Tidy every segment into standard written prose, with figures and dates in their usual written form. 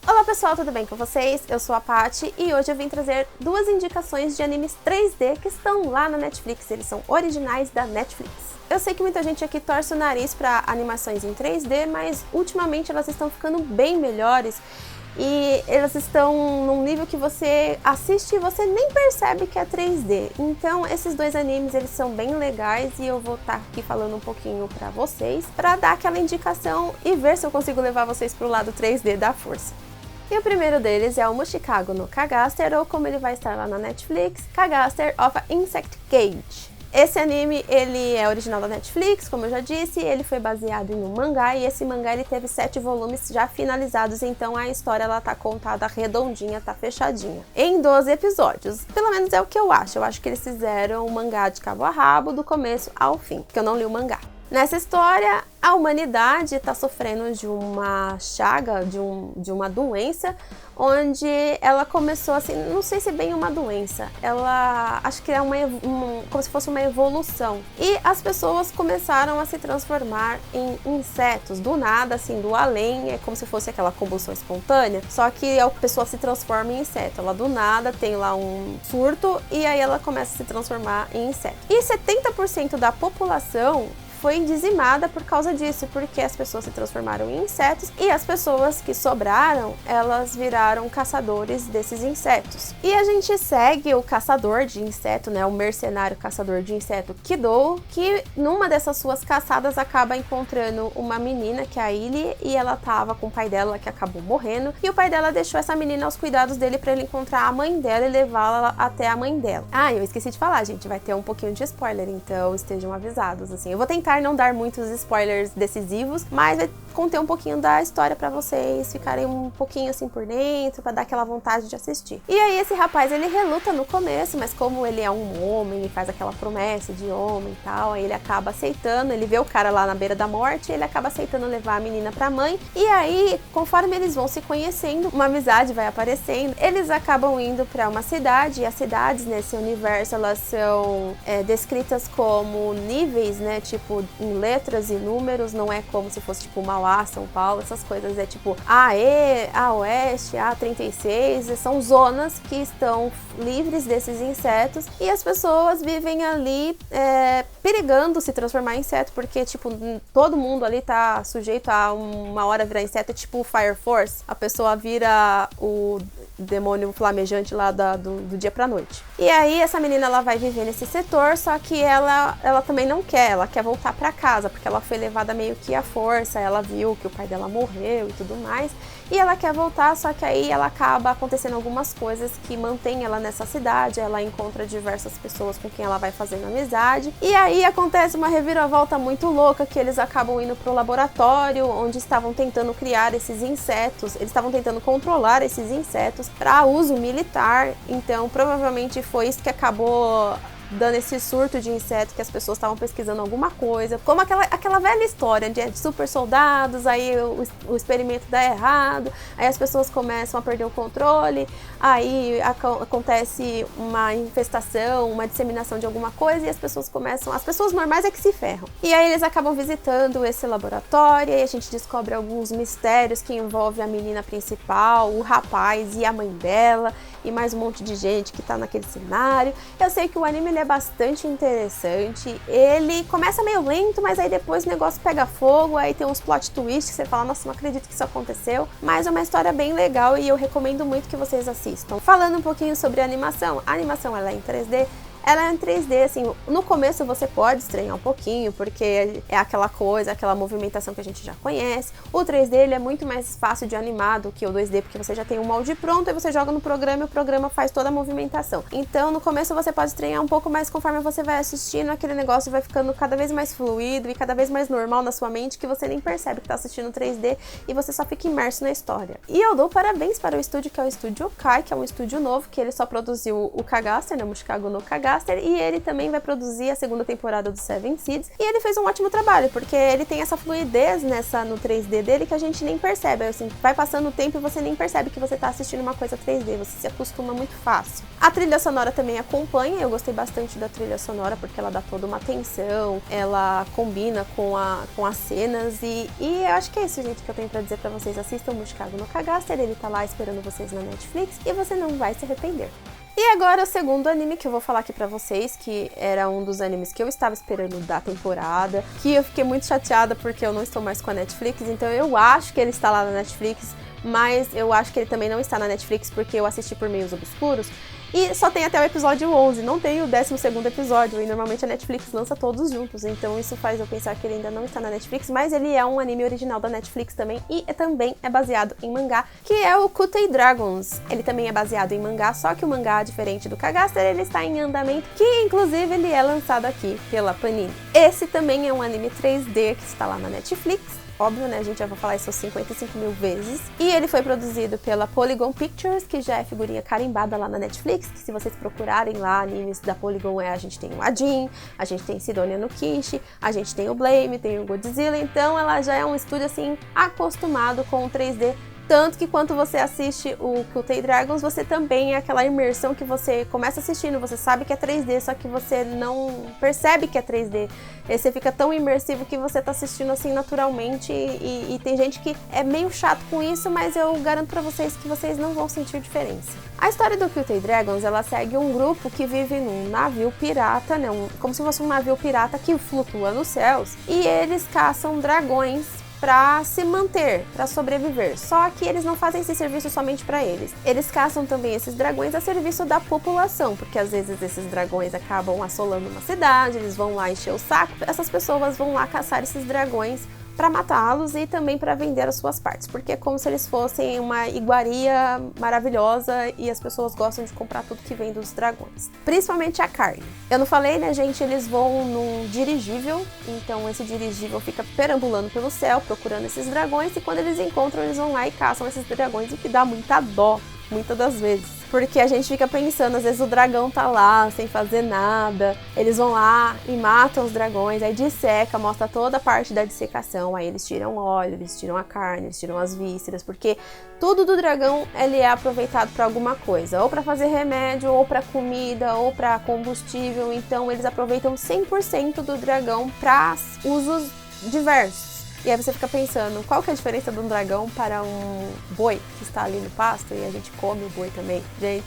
Olá pessoal, tudo bem com vocês? Eu sou a Paty e hoje eu vim trazer duas indicações de animes 3D que estão lá na Netflix, eles são originais da Netflix. Eu sei que muita gente aqui torce o nariz para animações em 3D, mas ultimamente elas estão ficando bem melhores e elas estão num nível que você assiste e você nem percebe que é 3D. Então esses dois animes eles são bem legais e eu vou estar aqui falando um pouquinho pra vocês, pra dar aquela indicação e ver se eu consigo levar vocês pro lado 3D da força. E o primeiro deles é o Mushikago no Kagaster, ou como ele vai estar lá na Netflix, Kagaster of a Insect Cage. Esse anime, ele é original da Netflix, como eu já disse, ele foi baseado em um mangá, e esse mangá ele teve 7 volumes já finalizados, então a história ela tá contada redondinha, tá fechadinha, em 12 episódios. Pelo menos é o que eu acho que eles fizeram o mangá de cabo a rabo, do começo ao fim, porque eu não li o mangá. Nessa história, a humanidade está sofrendo de uma chaga, de uma doença, onde ela começou assim, não sei se é bem uma doença, ela acho que é como se fosse uma evolução. E as pessoas começaram a se transformar em insetos, do nada, assim, do além, é como se fosse aquela combustão espontânea, só que a pessoa se transforma em inseto, ela do nada tem lá um surto e aí ela começa a se transformar em inseto. E 70% da população foi dizimada por causa disso, porque as pessoas se transformaram em insetos e as pessoas que sobraram, elas viraram caçadores desses insetos. E a gente segue o caçador de inseto, né, o mercenário caçador de inseto Kido, que numa dessas suas caçadas acaba encontrando uma menina, que é a Illy, e ela tava com o pai dela que acabou morrendo, e o pai dela deixou essa menina aos cuidados dele para ele encontrar a mãe dela e levá-la até a mãe dela. Ah, eu esqueci de falar, gente, vai ter um pouquinho de spoiler, então estejam avisados, assim. Eu vou tentar não dar muitos spoilers decisivos, mas vai conter um pouquinho da história pra vocês ficarem um pouquinho assim por dentro, pra dar aquela vontade de assistir. E aí esse rapaz, ele reluta no começo, mas como ele é um homem e faz aquela promessa de homem e tal, aí ele acaba aceitando, ele vê o cara lá na beira da morte, ele acaba aceitando levar a menina pra mãe, e aí, conforme eles vão se conhecendo, uma amizade vai aparecendo, eles acabam indo pra uma cidade, e as cidades nesse universo, elas são descritas como níveis, né, tipo em letras e números, não é como se fosse tipo Mauá, São Paulo, essas coisas, é tipo AE, A Oeste, A36, são zonas que estão livres desses insetos e as pessoas vivem ali perigando se transformar em inseto, porque tipo, todo mundo ali tá sujeito a uma hora virar inseto, é tipo Fire Force, a pessoa vira o demônio flamejante lá do dia pra noite. E aí essa menina ela vai viver nesse setor, só que ela também não quer, ela quer voltar pra casa, porque ela foi levada meio que à força, ela viu que o pai dela morreu e tudo mais, e ela quer voltar, só que aí ela acaba acontecendo algumas coisas que mantém ela nessa cidade, ela encontra diversas pessoas com quem ela vai fazendo amizade, e aí acontece uma reviravolta muito louca, que eles acabam indo pro laboratório, onde estavam tentando criar esses insetos, eles estavam tentando controlar esses insetos para uso militar, então provavelmente foi isso que acabou dando esse surto de inseto, que as pessoas estavam pesquisando alguma coisa, como aquela velha história de super soldados, aí o experimento dá errado, aí as pessoas começam a perder o controle, aí acontece uma infestação, uma disseminação de alguma coisa e as pessoas normais é que se ferram. E aí eles acabam visitando esse laboratório e a gente descobre alguns mistérios que envolvem a menina principal, o rapaz e a mãe dela, e mais um monte de gente que tá naquele cenário. Eu sei que o anime ele é bastante interessante, ele começa meio lento, mas aí depois o negócio pega fogo, aí tem uns plot twists que você fala, nossa, não acredito que isso aconteceu, mas é uma história bem legal e eu recomendo muito que vocês assistam. Falando um pouquinho sobre a animação ela é em 3D, ela é em 3D, assim, no começo você pode estranhar um pouquinho, porque é aquela coisa, aquela movimentação que a gente já conhece. O 3D ele é muito mais fácil de animar do que o 2D, porque você já tem um molde pronto, e você joga no programa e o programa faz toda a movimentação. Então, no começo você pode estranhar um pouco, mas conforme você vai assistindo, aquele negócio vai ficando cada vez mais fluido e cada vez mais normal na sua mente, que você nem percebe que tá assistindo 3D e você só fica imerso na história. E eu dou parabéns para o estúdio, que é o Estúdio Kai, que é um estúdio novo, que ele só produziu o Kagaster, né, o Mushikago no Kagaster, Kagaster, e ele também vai produzir a segunda temporada do Seven Seeds, e ele fez um ótimo trabalho, porque ele tem essa fluidez no 3D dele que a gente nem percebe, assim, vai passando o tempo e você nem percebe que você tá assistindo uma coisa 3D, você se acostuma muito fácil. A trilha sonora também acompanha, eu gostei bastante da trilha sonora, porque ela dá toda uma tensão, ela combina com as cenas, e eu acho que é isso, gente, que eu tenho pra dizer pra vocês. Assistam Mushigaru no Kagaster, ele tá lá esperando vocês na Netflix, e você não vai se arrepender. E agora o segundo anime que eu vou falar aqui pra vocês, que era um dos animes que eu estava esperando da temporada, que eu fiquei muito chateada porque eu não estou mais com a Netflix, então eu acho que ele está lá na Netflix, mas eu acho que ele também não está na Netflix porque eu assisti por meios obscuros, e só tem até o episódio 11, não tem o 12º episódio, e normalmente a Netflix lança todos juntos, então isso faz eu pensar que ele ainda não está na Netflix, mas ele é um anime original da Netflix também, e também é baseado em mangá, que é o Kutei Dragons. Ele também é baseado em mangá, só que o mangá, diferente do Kagaster, ele está em andamento, que inclusive ele é lançado aqui pela Panini. Esse também é um anime 3D que está lá na Netflix. Óbvio, né? A gente já vai falar isso 55 mil vezes. E ele foi produzido pela Polygon Pictures, que já é figurinha carimbada lá na Netflix, que se vocês procurarem lá animes da Polygon, a gente tem o Ajin, a gente tem Sidonia no Kishi, a gente tem o Blame, tem o Godzilla, então ela já é um estúdio, assim, acostumado com o 3D. Tanto que quando você assiste o Kutei Dragons, você também é aquela imersão que você começa assistindo, você sabe que é 3D, só que você não percebe que é 3D. E você fica tão imersivo que você tá assistindo assim naturalmente, e tem gente que é meio chato com isso, mas eu garanto pra vocês que vocês não vão sentir diferença. A história do Kutei Dragons, ela segue um grupo que vive num navio pirata, né, como se fosse um navio pirata que flutua nos céus, e eles caçam dragões para se manter, para sobreviver. Só que eles não fazem esse serviço somente para eles. Eles caçam também esses dragões a serviço da população, porque às vezes esses dragões acabam assolando uma cidade, eles vão lá encher o saco, essas pessoas vão lá caçar esses dragões para matá-los e também para vender as suas partes, porque é como se eles fossem uma iguaria maravilhosa e as pessoas gostam de comprar tudo que vem dos dragões, principalmente a carne. Eu não falei, né, gente? Eles vão num dirigível, então esse dirigível fica perambulando pelo céu, procurando esses dragões, e quando eles encontram, eles vão lá e caçam esses dragões, o que dá muita dó, muitas das vezes. Porque a gente fica pensando, às vezes o dragão tá lá, sem fazer nada, eles vão lá e matam os dragões, aí disseca, mostra toda a parte da dissecação, aí eles tiram óleo, eles tiram a carne, eles tiram as vísceras, porque tudo do dragão, ele é aproveitado para alguma coisa, ou para fazer remédio, ou para comida, ou para combustível, então eles aproveitam 100% do dragão para usos diversos. E aí você fica pensando, qual que é a diferença de um dragão para um boi que está ali no pasto e a gente come o boi também? Gente,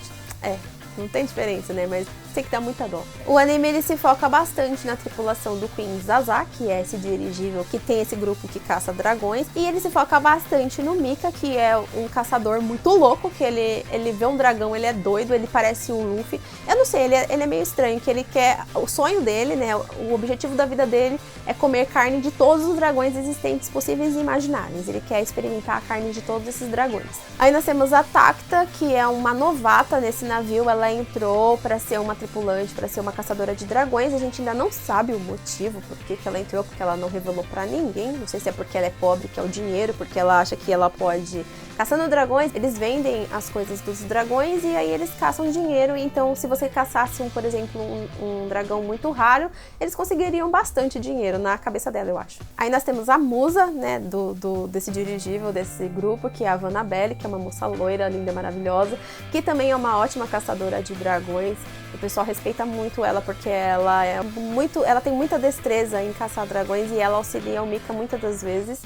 não tem diferença, né? Mas tem que dar muita dó. O anime, ele se foca bastante na tripulação do Queen Zaza, que é esse dirigível que tem esse grupo que caça dragões, e ele se foca bastante no Mika, que é um caçador muito louco, que ele vê um dragão, ele é doido, ele parece o Luffy. Eu não sei, ele é meio estranho, que ele quer, o sonho dele, né, o objetivo da vida dele é comer carne de todos os dragões existentes, possíveis e imagináveis. Ele quer experimentar a carne de todos esses dragões. Aí nós temos a Tacta, que é uma novata nesse navio, ela entrou para ser uma tripulante, para ser uma caçadora de dragões. A gente ainda não sabe o motivo por que ela entrou, porque ela não revelou para ninguém. Não sei se é porque ela é pobre, que é o dinheiro, porque ela acha que ela pode... Caçando dragões, eles vendem as coisas dos dragões e aí eles caçam dinheiro. Então, se você caçasse, por exemplo, um dragão muito raro, eles conseguiriam bastante dinheiro na cabeça dela, eu acho. Aí nós temos a musa, né, desse dirigível, desse grupo, que é a Vanabelle, que é uma moça loira, linda, maravilhosa, que também é uma ótima caçadora de dragões. O pessoal respeita muito ela porque ela tem muita destreza em caçar dragões e ela auxilia o Mika muitas das vezes.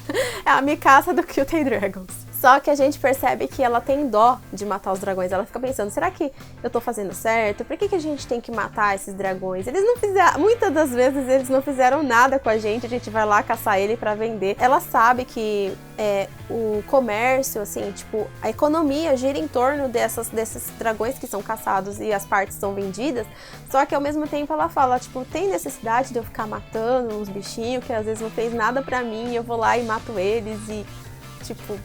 É a Mikasa do Kutei Dragons. Só que a gente percebe que ela tem dó de matar os dragões. Ela fica pensando, será que eu tô fazendo certo? Por que a gente tem que matar esses dragões? Eles não fizeram, muitas das vezes eles não fizeram nada com a gente vai lá caçar ele pra vender. Ela sabe que o comércio, assim, tipo, a economia gira em torno desses dragões que são caçados e as partes são vendidas. Só que ao mesmo tempo ela fala, tipo, tem necessidade de eu ficar matando uns bichinhos que às vezes não fez nada pra mim, eu vou lá e mato eles e, tipo...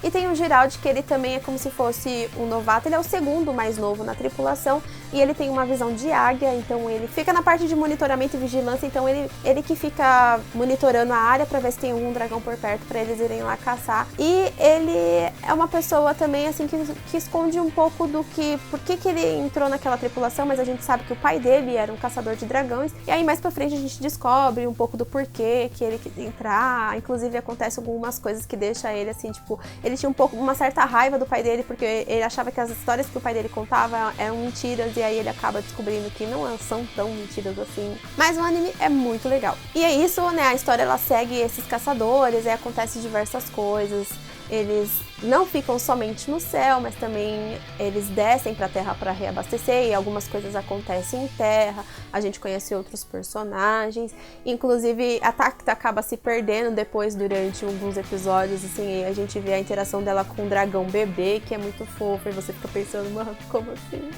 E tem o Giraldi, que ele também é como se fosse um novato, ele é o segundo mais novo na tripulação, e ele tem uma visão de águia, então ele fica na parte de monitoramento e vigilância, então ele que fica monitorando a área pra ver se tem algum dragão por perto pra eles irem lá caçar. E ele é uma pessoa também, assim, que esconde um pouco do que... Por que ele entrou naquela tripulação, mas a gente sabe que o pai dele era um caçador de dragões, e aí mais pra frente a gente descobre um pouco do porquê que ele quis entrar, inclusive acontece algumas coisas que deixa ele, assim, tipo, ele tinha uma certa raiva do pai dele, porque ele achava que as histórias que o pai dele contava eram mentiras, e aí ele acaba descobrindo que não são tão mentiras assim. Mas o anime é muito legal. E é isso, né, a história ela segue esses caçadores, aí acontece diversas coisas. Eles não ficam somente no céu, mas também eles descem pra terra para reabastecer e algumas coisas acontecem em terra. A gente conhece outros personagens, inclusive a Tacta acaba se perdendo depois durante alguns episódios, assim, a gente vê a interação dela com o dragão bebê, que é muito fofo, e você fica pensando, mano, como assim?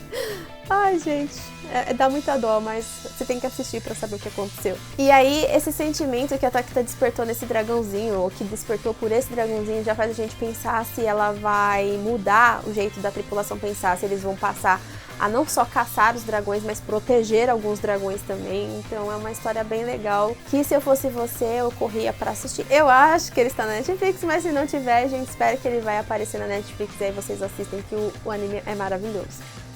Ai, gente, dá muita dó, mas você tem que assistir pra saber o que aconteceu. E aí, esse sentimento que a Tacta despertou nesse dragãozinho, ou que despertou por esse dragãozinho, já faz a gente pensar se ela vai mudar o jeito da tripulação pensar, se eles vão passar a não só caçar os dragões, mas proteger alguns dragões também. Então é uma história bem legal, que se eu fosse você, eu corria pra assistir. Eu acho que ele está na Netflix, mas se não tiver, gente, espero que ele vai aparecer na Netflix e aí vocês assistem, que o anime é maravilhoso.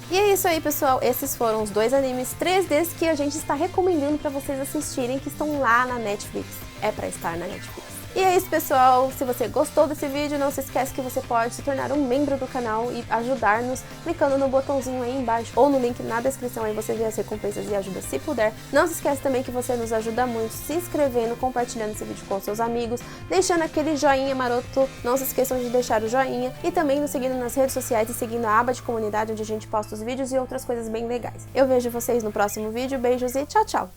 E é isso aí, pessoal, esses foram os 2 animes 3Ds que a gente está recomendando para vocês assistirem, que estão lá na Netflix. É para estar na Netflix. E é isso, pessoal, se você gostou desse vídeo, não se esquece que você pode se tornar um membro do canal e ajudar-nos clicando no botãozinho aí embaixo ou no link na descrição, aí você vê as recompensas e ajuda se puder. Não se esquece também que você nos ajuda muito se inscrevendo, compartilhando esse vídeo com seus amigos, deixando aquele joinha maroto, não se esqueçam de deixar o joinha e também nos seguindo nas redes sociais e seguindo a aba de comunidade onde a gente posta os vídeos e outras coisas bem legais. Eu vejo vocês no próximo vídeo, beijos e tchau, tchau!